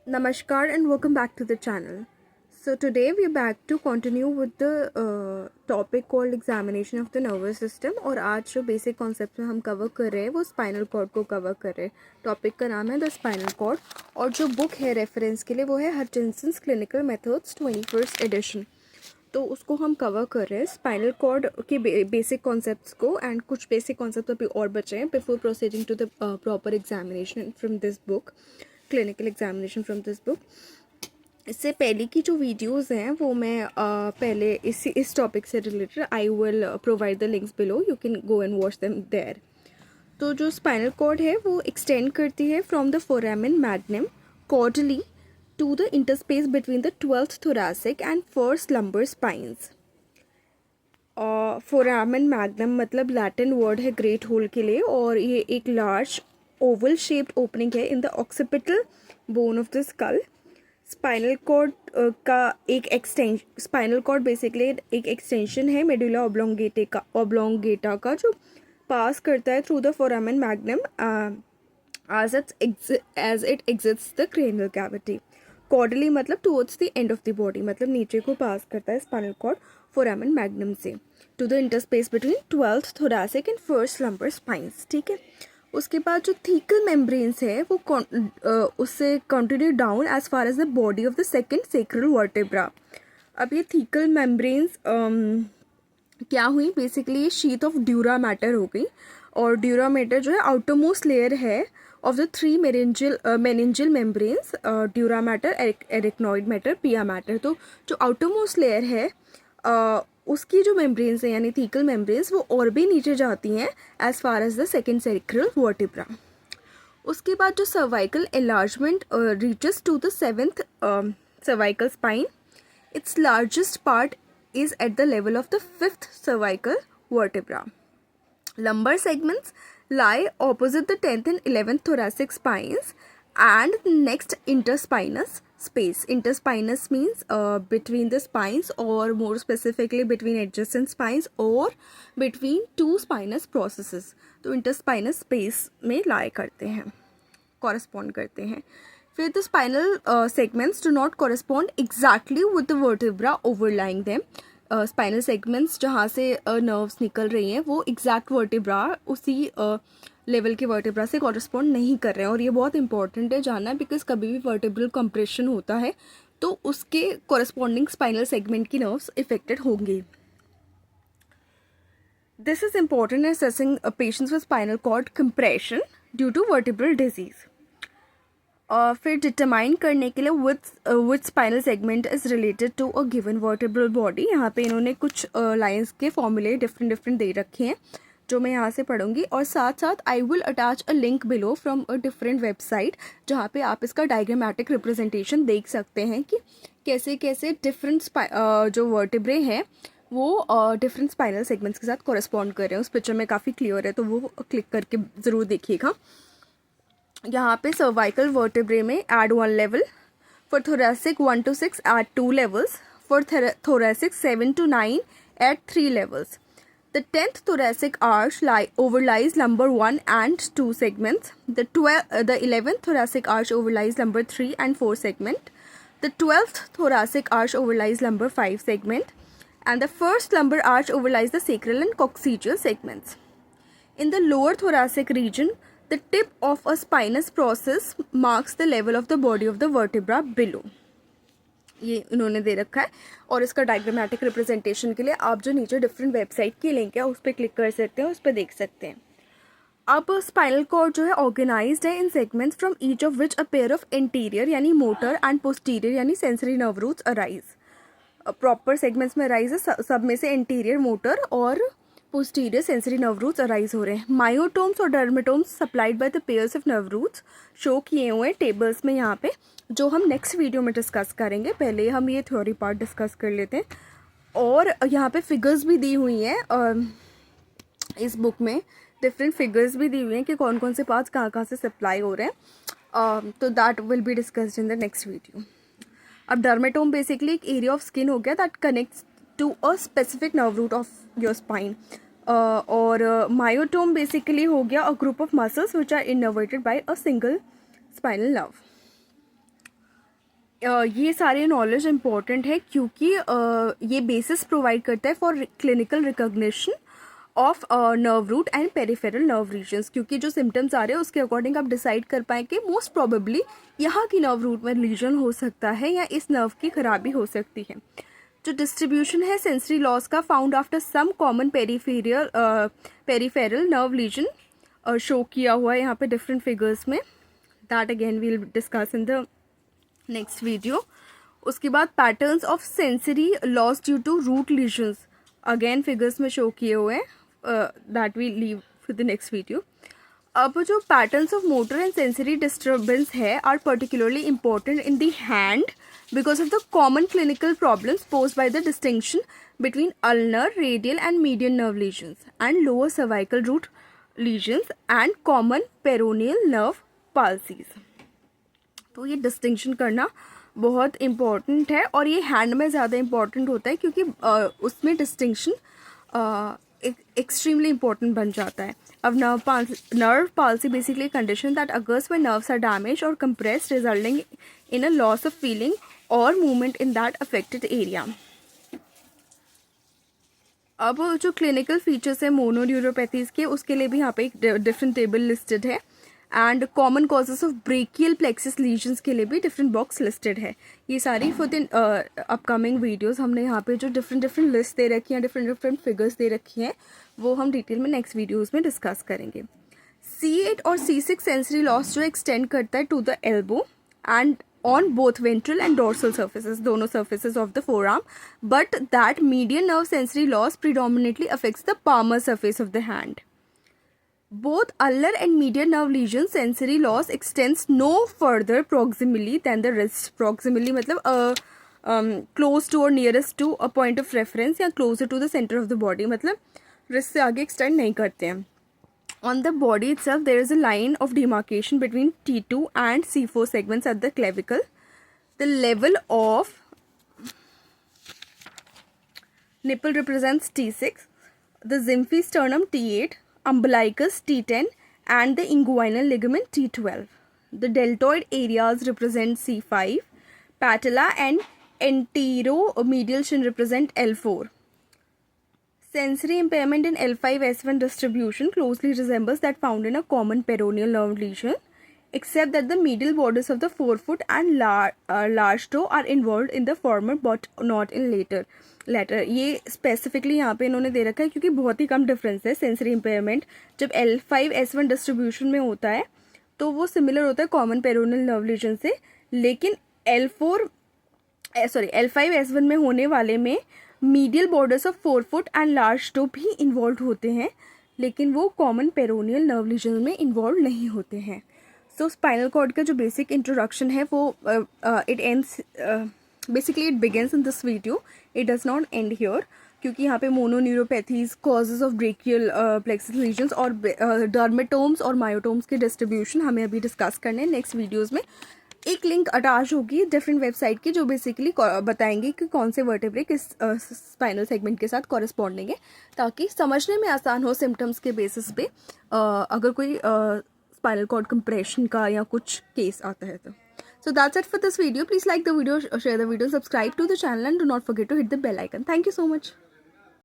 Namaskar and welcome back to the channel. So today we're back to continue with the topic called examination of the nervous system और आज जो basic concepts में हम cover कर रहे हैं वो spinal cord को cover कर रहे हैं. Topic का नाम है the spinal cord और जो book है reference के लिए वो है Hutchinson's Clinical Methods 21st edition. तो उसको हम कवर कर रहे हैं स्पाइनल कॉर्ड के बेसिक कॉन्सेप्ट्स को एंड कुछ बेसिक कॉन्सेप्ट अभी और बचे हैं before proceeding to the proper examination from this book clinical examination from this book. इससे पहले की जो वीडियोस हैं वो मैं पहले इस टॉपिक से related I will provide the links below, you can go and watch them there. तो जो स्पाइनल कॉर्ड है वो एक्सटेंड करती है from the foramen magnum caudally to the interspace between the 12th thoracic and first lumbar spines. Foramen magnum मतलब Latin word है great whole के लिए और ये एक लार्ज ओवल शेप्ड ओपनिंग है in the occipital bone of the skull. Spinal cord का एक एक्सटेंशन, स्पाइनल कॉर्ड बेसिकली एक एक्सटेंशन है मेडुला ऑब्लोंगेटा का जो पास करता है through the foramen magnum as it exits the cranial cavity. Caudally मतलब towards the end of the body, मतलब नीचे को पास करता है स्पाइनल कॉर्ड फोरामेन मैग्नम से to the interspace between 12th thoracic and first lumbar spines. ठीक है, उसके बाद जो थीकल मेम्ब्रेन्स है वो उससे continue down as far as the body of the second sacral vertebra. अब ये थीकल मेम्ब्रेन्स क्या हुई, बेसिकली ये शीथ ऑफ ड्यूरा मैटर हो गई और ड्यूरा मैटर जो है आउटरमोस्ट लेयर है of the three meningeal membranes, dura mater, arachnoid matter, pia matter. तो जो outermost layer है उसकी जो membranes हैं यानी thecal membranes वो और भी नीचे जाती हैं as far as the second sacral vertebra. उसके बाद जो cervical enlargement reaches to the 7th cervical spine. Its largest part is at the level of the 5th cervical vertebra. Lumbar segments lie opposite the 10th and 11th thoracic spines and next interspinous space. Interspinous means between the spines or more specifically between adjacent spines or between two spinous processes. तो interspinous space में lie करते हैं, correspond करते हैं. फिर the spinal segments do not correspond exactly with the vertebra overlying them. Spinal segments जहाँ से nerves निकल रही हैं वो एग्जैक्ट वर्टेब्रा उसी लेवल के वर्टेब्रा से कॉरस्पॉन्ड नहीं कर रहे हैं और ये बहुत इंपॉर्टेंट है जानना बिकॉज कभी भी वर्टेब्रल कंप्रेशन होता है तो उसके कॉरस्पॉन्डिंग स्पाइनल सेगमेंट की नर्व्स इफेक्टेड होंगी. This is important in assessing patients with spinal cord compression due to vertebral disease. फिर डिटरमाइन करने के लिए which spinal segment is related to a given vertebral body. यहाँ पे इन्होंने कुछ लाइंस के फॉर्मूले डिफरेंट दे रखे हैं जो मैं यहाँ से पढ़ूंगी और साथ साथ I will attach a link below from a different website जहाँ पे आप इसका डायग्रामेटिक रिप्रेजेंटेशन देख सकते हैं कि कैसे कैसे डिफरेंट जो वर्टेब्रे हैं वो डिफरेंट स्पाइनल सेगमेंट्स के साथ कॉरेस्पॉन्ड कर रहे हैं. उस पिक्चर में काफ़ी क्लियर है तो वो क्लिक करके ज़रूर देखिएगा. यहाँ पे सर्वाइकल वर्टेब्रे में add 1 level, for thoracic 1 to 6 add 2 levels, for thoracic 7 to 9 add 3 levels. The 10th thoracic arch overlies lumbar 1 and 2 segments. The 11th thoracic arch overlies lumbar 3 and 4 segment. The 12th thoracic arch overlies lumbar 5 segment. And the first lumbar arch overlies the sacral and coccygeal segments. In the lower thoracic region, the tip of a spinous process marks the level of the body of the vertebra below. ये इन्होंने दे रखा है और इसका diagrammatic representation के लिए आप जो नीचे डिफरेंट वेबसाइट की लिंक है उस पर क्लिक कर सकते हैं, उस पर देख सकते हैं. अब स्पाइनल कॉर्ड जो है ऑर्गेनाइज्ड है in segments from each of which a pair of anterior यानी मोटर एंड पोस्टीरियर यानी sensory nerve roots arise. Proper segments में अराइज है, सब में से इंटीरियर मोटर और posterior sensory nerve roots arise हो रहे हैं. मायोटोम्स और dermatomes supplied by the pairs of nerve roots show किए हुए हैं टेबल्स में यहाँ पे जो हम नेक्स्ट वीडियो में डिस्कस करेंगे. पहले हम ये थ्योरी पार्ट डिस्कस कर लेते हैं और यहाँ पे फिगर्स भी दी हुई हैं इस बुक में, डिफरेंट फिगर्स भी दी हुई हैं कि कौन कौन से पार्ट्स कहाँ से सप्लाई हो रहे हैं. तो that will be discussed in the next video. अब डर्मेटोम बेसिकली एक एरिया ऑफ स्किन हो गया that connects to a specific nerve root of your spine और मायोटोम बेसिकली हो गया a group of muscles which are innervated by a single spinal nerve. ये सारे knowledge important है क्योंकि ये बेसिस प्रोवाइड करता है for clinical recognition of nerve root and peripheral nerve regions, क्योंकि जो सिम्टम्स आ रहे हैं उसके अकॉर्डिंग आप डिसाइड कर पाएँ कि मोस्ट प्रोबेबली यहाँ की नर्व रूट में लीजन हो सकता है या इस नर्व की खराबी हो सकती है। जो डिस्ट्रीब्यूशन है सेंसरी लॉस का found after some common peripheral nerve lesion show किया हुआ है यहाँ पे डिफरेंट फिगर्स में, that again we'll discuss in the next video. उसके बाद patterns of sensory loss due to root lesions again figures में शो किए हुए हैं, that we leave for the next video. अब जो patterns of motor and sensory disturbance है are particularly important in the hand because of the common clinical problems posed by the distinction between ulnar, radial and median nerve lesions and lower cervical root lesions and common peroneal nerve palsies। तो ये distinction करना बहुत important है और ये hand में ज़्यादा important होता है क्योंकि उसमें डिस्टिंक्शन एक्सट्रीमली इम्पॉर्टेंट बन जाता है। अब nerve palsy basically condition that occurs when nerves are damage और compressed resulting in a loss of feeling और movement in that affected area. अब जो क्लिनिकल फीचर्स है मोनोन्यूरोपैथीज के, उसके लिए भी यहाँ पे एक डिफरेंट टेबल लिस्टेड है and common causes of brachial plexus lesions के लिए भी डिफरेंट बॉक्स लिस्टेड है। ये सारी फॉर द अपकमिंग वीडियोस हमने यहाँ पे जो डिफरेंट लिस्ट दे रखी हैं, डिफरेंट फिगर्स दे रखी हैं, वो हम डिटेल में नेक्स्ट वीडियोज़ में डिस्कस करेंगे। C8 और C6 सेंसरी लॉस जो एक्सटेंड करता है to the elbow and on both ventral and dorsal surfaces, दोनों surfaces of the forearm, but that median nerve sensory loss predominantly affects the palmar surface of the hand. Both ulnar and median nerve lesions sensory loss extends no further proximally than the wrist. Proximally मतलब close to or nearest to a point of reference या closer to the center of the body, मतलब wrist से आगे extend नहीं करते हैं। On the body itself, there is a line of demarcation between T2 and C4 segments at the clavicle. The level of nipple represents T6, the zymphy-sternum T8, umbilicus T10, and the inguinal ligament T12. The deltoid areas represent C5, patella and anteromedial shin represent L4. Sensory impairment in L5-S1 distribution closely resembles that found in a common peroneal nerve lesion, except that the medial borders of the forefoot and large toe are involved in the former but not in later. ये specifically यहाँ पे इन्होंने दे रखा है क्योंकि बहुत ही कम difference है। Sensory impairment जब L5-S1 डिस्ट्रीब्यूशन में होता है तो वो सिमिलर होता है कॉमन पेरोनियल नर्व लीजन से, लेकिन L5-S1 में होने वाले में medial borders of forefoot and large toe भी इन्वॉल्व होते हैं, लेकिन वो कॉमन पेरोनियल नर्व लीजन में इन्वॉल्व नहीं होते हैं। सो स्पाइनल कॉर्ड का जो बेसिक इंट्रोडक्शन है वो it ends basically it begins in this video, it does not end here, क्योंकि यहाँ पे mononeuropathies, causes of brachial plexus lesions और डर्मेटोम्स और मायोटोम्स के डिस्ट्रीब्यूशन हमें अभी डिस्कस करने हैं। नेक्स्ट वीडियोज़ में एक लिंक अटैच होगी डिफरेंट वेबसाइट की जो बेसिकली बताएंगे कि कौन से वर्टेब्रे किस स्पाइनल सेगमेंट के साथ कॉरेस्पॉन्डिंग है, ताकि समझने में आसान हो सिम्टम्स के बेसिस पे अगर कोई स्पाइनल कॉर्ड कंप्रेशन का या कुछ केस आता है तो। So that's it for this video. Please like the video, share the video, subscribe to the channel and do not forget to hit the bell icon. Thank you so much.